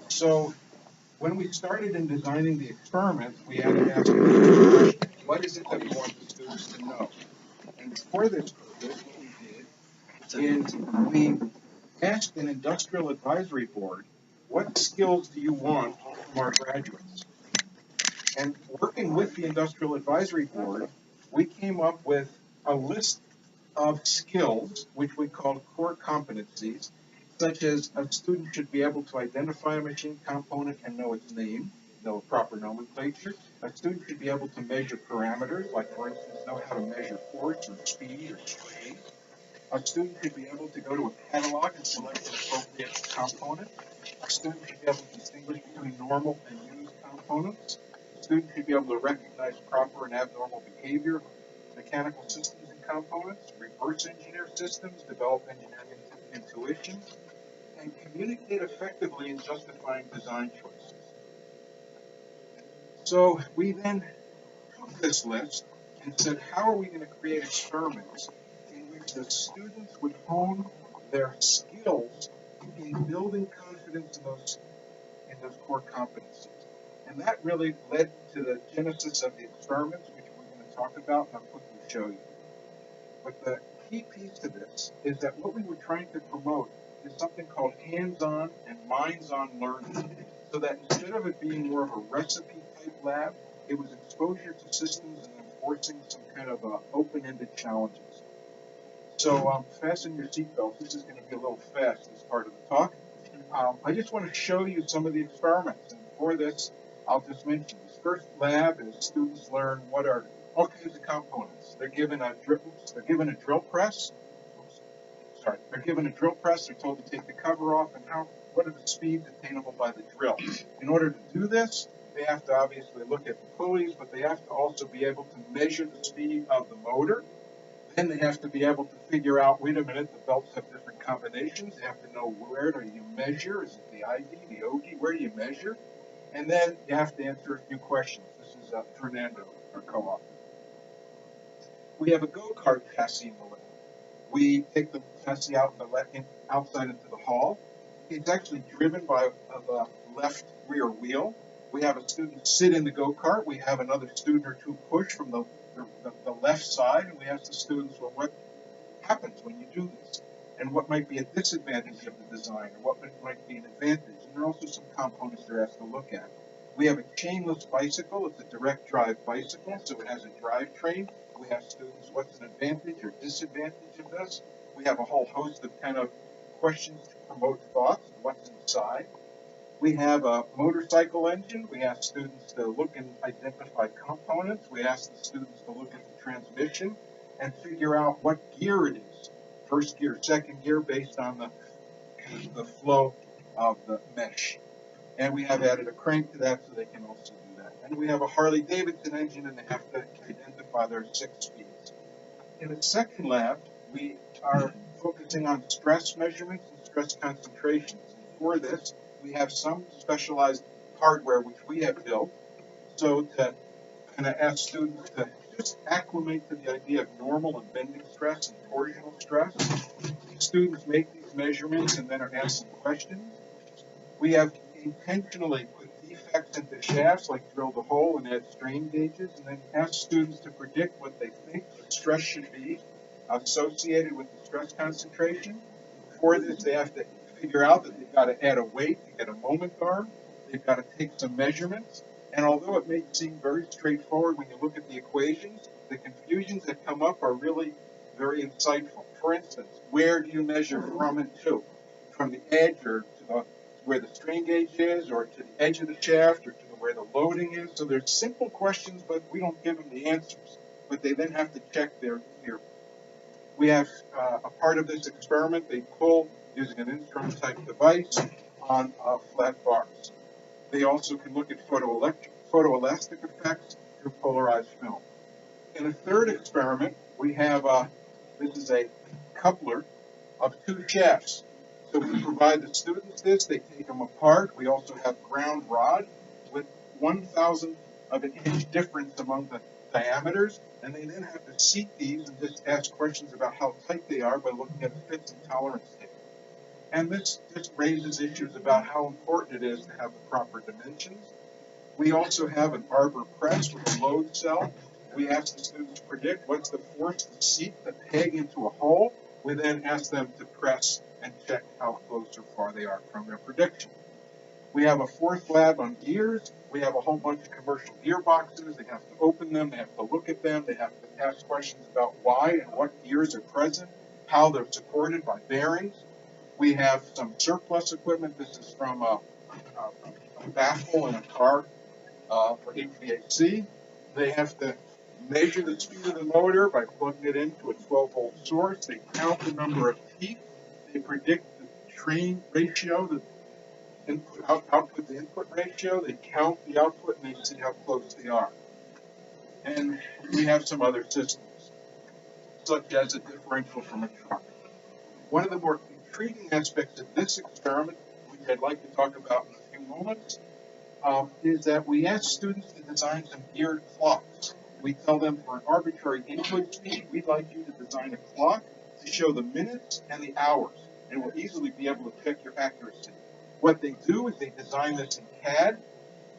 So when we started in designing the experiment, we had to ask the question, what is it that we want the students to know? And for this purpose, what we did is we asked an industrial advisory board, what skills do you want from our graduates? And working with the industrial advisory board, we came up with a list of skills, which we called core competencies, such as a student should be able to identify a machine component and know its name, know proper nomenclature. A student should be able to measure parameters, like for instance, know how to measure force or speed or strain. A student should be able to go to a catalog and select an appropriate component. A student should be able to distinguish between normal and used components. A student should be able to recognize proper and abnormal behavior of mechanical systems and components, reverse engineer systems, develop engineering intuition, and communicate effectively in justifying design choices. So we then took this list and said, how are we going to create experiments in which the students would hone their skills in building confidence in those core competencies? And that really led to the genesis of the experiments, which we're going to talk about, and I'll quickly show you. But the key piece to this is that what we were trying to promote is something called hands-on and minds-on learning, so that instead of it being more of a recipe-type lab, it was exposure to systems and enforcing some kind of open-ended challenges. So fasten your seatbelts. This is going to be a little fast, this part of the talk. I just want to show you some of the experiments. And for this, I'll just mention this first lab is students learn what are all kinds of components. They're given a drill press. They're given a drill press. They're told to take the cover off and what are the speeds attainable by the drill. In order to do this, they have to obviously look at the pulleys, but they have to also be able to measure the speed of the motor. Then they have to be able to figure out, wait a minute, the belts have different combinations. They have to know where do you measure? Is it the ID, the OD? Where do you measure? And then you have to answer a few questions. This is Fernando, our co-author. We have a go-kart chassis in the lab. We take the chassis outside into the hall. It's actually driven by the left rear wheel. We have a student sit in the go-kart. We have another student or two push from the left side, and we ask the students, well, what happens when you do this? And what might be a disadvantage of the design, or what might be an advantage? And there are also some components they're asked to look at. We have a chainless bicycle. It's a direct drive bicycle, so it has a drivetrain. We ask students, what's an advantage or disadvantage of this? We have a whole host of kind of questions to promote thoughts, what's inside. We have a motorcycle engine. We ask students to look and identify components. We ask the students to look at the transmission and figure out what gear it is, first gear, second gear, based on the flow of the mesh. And we have added a crank to that so they can also do that. And we have a Harley-Davidson engine, and they have to identify their 6 speeds. In the second lab, we are focusing on stress measurements and stress concentrations. And for this, we have some specialized hardware which we have built, so to kind of ask students to just acclimate to the idea of normal and bending stress and torsional stress. Students make these measurements and then are asked some questions. We have intentionally put defects into shafts, like drilled a hole and add strain gauges, and then ask students to predict what they think the stress should be associated with the stress concentration. For this, they have to figure out that they've got to add a weight to get a moment arm. They've got to take some measurements. And although it may seem very straightforward when you look at the equations, the confusions that come up are really very insightful. For instance, where do you measure from and to? From the edge or to where the strain gauge is, or to the edge of the shaft, or to where the loading is? So they're simple questions, but we don't give them the answers. But they then have to check their gear. We have a part of this experiment, they pull using an instrument-type device on flat bars. They also can look at photoelastic effects through polarized film. In a third experiment, we have, this is a coupler of 2 shafts. So we provide the students this, they take them apart. We also have ground rod with 1,000th of an inch difference among the diameters, and they then have to seat these and just ask questions about how tight they are by looking at a fits and tolerance table. And this just raises issues about how important it is to have the proper dimensions. We also have an arbor press with a load cell. We ask the students to predict what's the force to seat the peg into a hole. We then ask them to press and check how close or far they are from their prediction. We have a fourth lab on gears. We have a whole bunch of commercial gearboxes. They have to open them. They have to look at them. They have to ask questions about why and what gears are present, how they're supported by bearings. We have some surplus equipment. This is from a baffle in a car for HVAC. They have to measure the speed of the motor by plugging it into a 12-volt source. They count the number of teeth. They predict the train ratio, the output to input ratio. They count the output and they see how close they are. And we have some other systems, such as a differential from a truck. One of the more intriguing aspects of this experiment, which I'd like to talk about in a few moments, is that we ask students to design some geared clocks. We tell them for an arbitrary input speed, we'd like you to design a clock to show the minutes and the hours, and we'll easily be able to check your accuracy. What they do is they design this in CAD.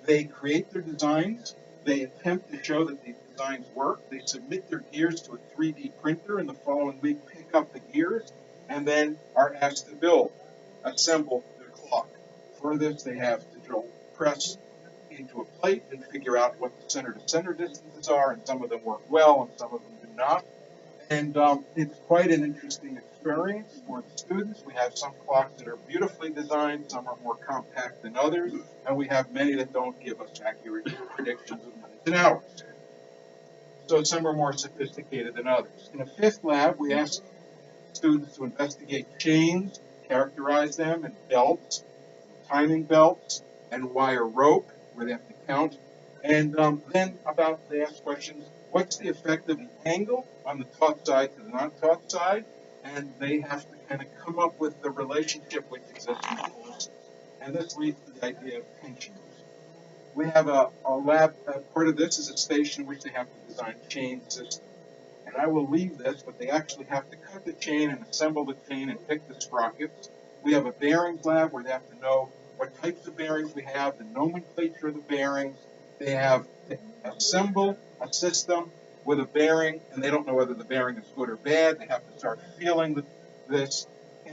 They create their designs. They attempt to show that the designs work. They submit their gears to a 3D printer, and the following week pick up the gears, and then are asked to build, assemble their clock. For this, they have to drill press into a plate and figure out what the center-to-center distances are, and some of them work well, and some of them do not. And it's quite an interesting experience for the students. We have some clocks that are beautifully designed, some are more compact than others, and we have many that don't give us accurate predictions of minutes and hours. So some are more sophisticated than others. In a fifth lab, we ask students to investigate chains, characterize them, and belts, timing belts, and wire rope, where they have to count. And then they ask questions, what's the effect of the angle on the taught side to the non-taught side? And they have to kind of come up with the relationship which exists in the courses. And this leads to the idea of tension. We have a lab, part of this is a station in which they have to design chain systems. And I will leave this, but they actually have to cut the chain and assemble the chain and pick the sprockets. We have a bearings lab where they have to know what types of bearings we have, the nomenclature of the bearings. They have to assemble a system with a bearing, and they don't know whether the bearing is good or bad. They have to start feeling this.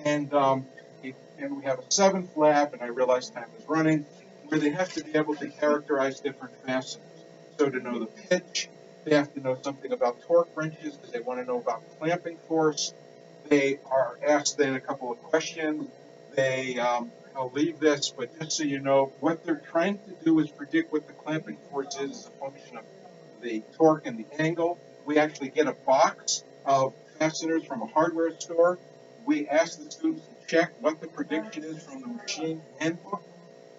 And we have a seventh lab, and I realize time is running, where they have to be able to characterize different fasteners. So to know the pitch, they have to know something about torque wrenches because they want to know about clamping force. They are asked then a couple of questions. I'll leave this, but just so you know, what they're trying to do is predict what the clamping force is as a function of the torque and the angle. We actually get a box of fasteners from a hardware store. We ask the students to check what the prediction is from the machine handbook,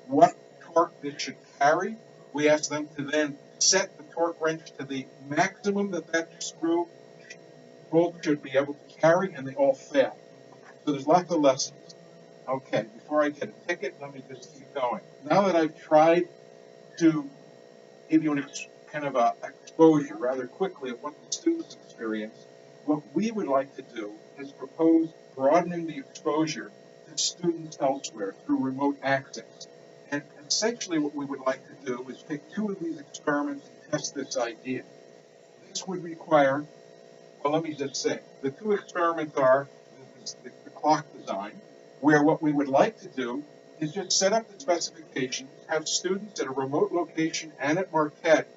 what torque this should carry. We ask them to then set the torque wrench to the maximum that screw bolt should be able to carry, and they all fail. So there's lots of lessons. Okay, before I get a ticket, let me just keep going. Now that I've tried to give you kind of an exposure rather quickly of what the students experience, what we would like to do is propose broadening the exposure to students elsewhere through remote access. And essentially what we would like to do is take two of these experiments and test this idea. This would require, well, let me just say, the two experiments are the clock design, where what we would like to do is just set up the specifications, have students at a remote location and at Marquette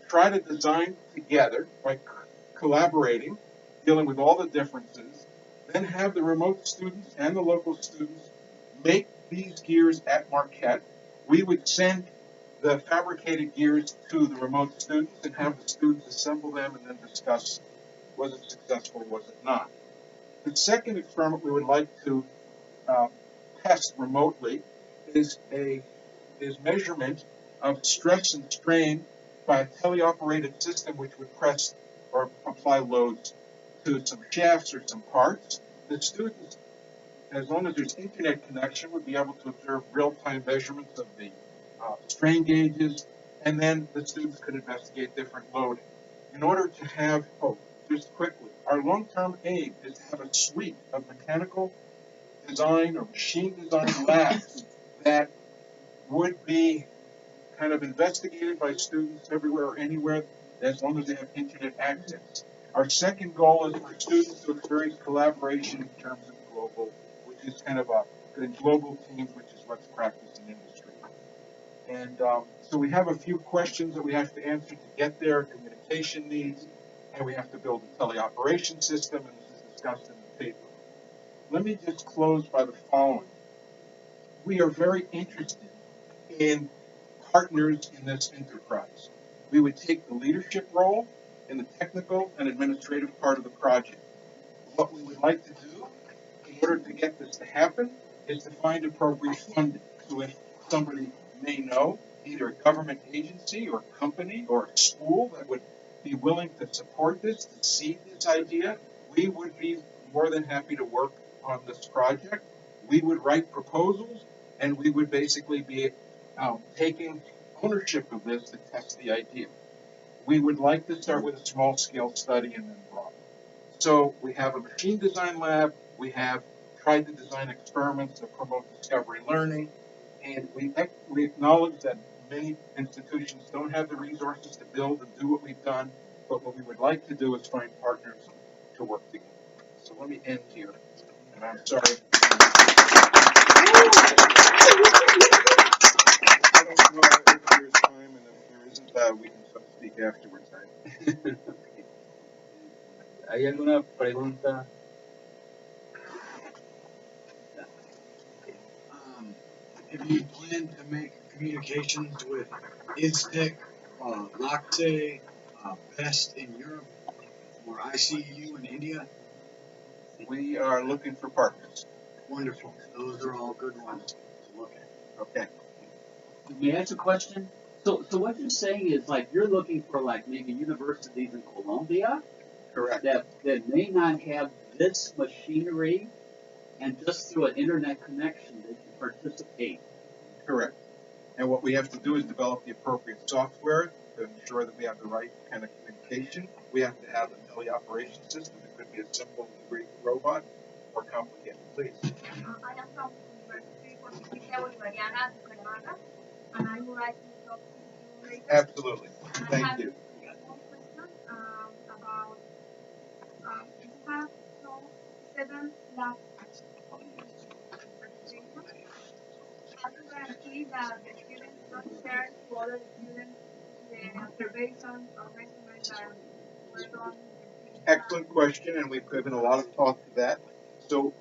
try to design together by collaborating, dealing with all the differences, then have the remote students and the local students make these gears at Marquette. We would send the fabricated gears to the remote students and have the students assemble them and then discuss was it successful, was it not. The second experiment we would like to test remotely is measurement of stress and strain by a teleoperated system which would press or apply loads to some shafts or some parts. The students, as long as there's internet connection, would be able to observe real-time measurements of the strain gauges, and then the students could investigate different loading. In order to have, just quickly, our long-term aim is to have a suite of mechanical design or machine design labs that would be kind of investigated by students everywhere or anywhere, as long as they have internet access. Our second goal is for students to experience collaboration in terms of global, which is kind of a global teams, which is what's practiced in industry. And so we have a few questions that we have to answer to get there, communication needs, and we have to build a teleoperation system, and this is discussed in the paper. Let me just close by the following. We are very interested in partners in this enterprise. We would take the leadership role in the technical and administrative part of the project. What we would like to do in order to get this to happen is to find appropriate funding. So if somebody may know, either a government agency or company or a school that would be willing to support this, to seed this idea, we would be more than happy to work on this project. We would write proposals, and we would basically be taking ownership of this to test the idea. We would like to start with a small-scale study and then broaden. So we have a machine design lab. We have tried to design experiments that promote discovery learning, and we acknowledge that many institutions don't have the resources to build and do what we've done, but what we would like to do is find partners to work together. So let me end here, and I'm sorry. I don't know if there's time, and if there isn't, we can speak afterwards. ¿Hay alguna pregunta? If you plan to make communications with ISTEC, LACTE, BEST in Europe, or ICU in India? We are looking for partners. Wonderful. Those are all good ones to look at. Okay. May I ask a question? So what you're saying is like you're looking for like maybe universities in Colombia Correct. that may not have this machinery, and just through an internet connection they can participate. Correct. And what we have to do is develop the appropriate software to ensure that we have the right kind of communication. We have to have a teleoperation system. It could be a simple Greek robot or complicated. Please. I am from University Pontificia Bolivariana de Bucaramanga, and I would like to talk to you later. Absolutely. Thank you. One question about you have so 7 labs how to guarantee that the students don't share to other students the observations or measurements that were done. Excellent question, and we've given a lot of thought to that. So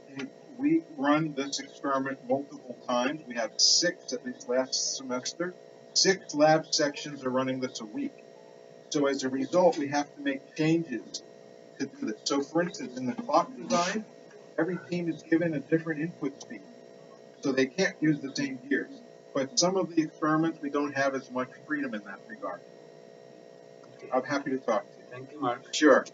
we run this experiment multiple times. We have 6, at least last semester. 6 lab sections are running this a week. So as a result, we have to make changes to do this. So for instance, in the clock design, every team is given a different input speed. So they can't use the same gears. But some of the experiments, we don't have as much freedom in that regard. I'm happy to talk to you. Thank you, Mark. Sure.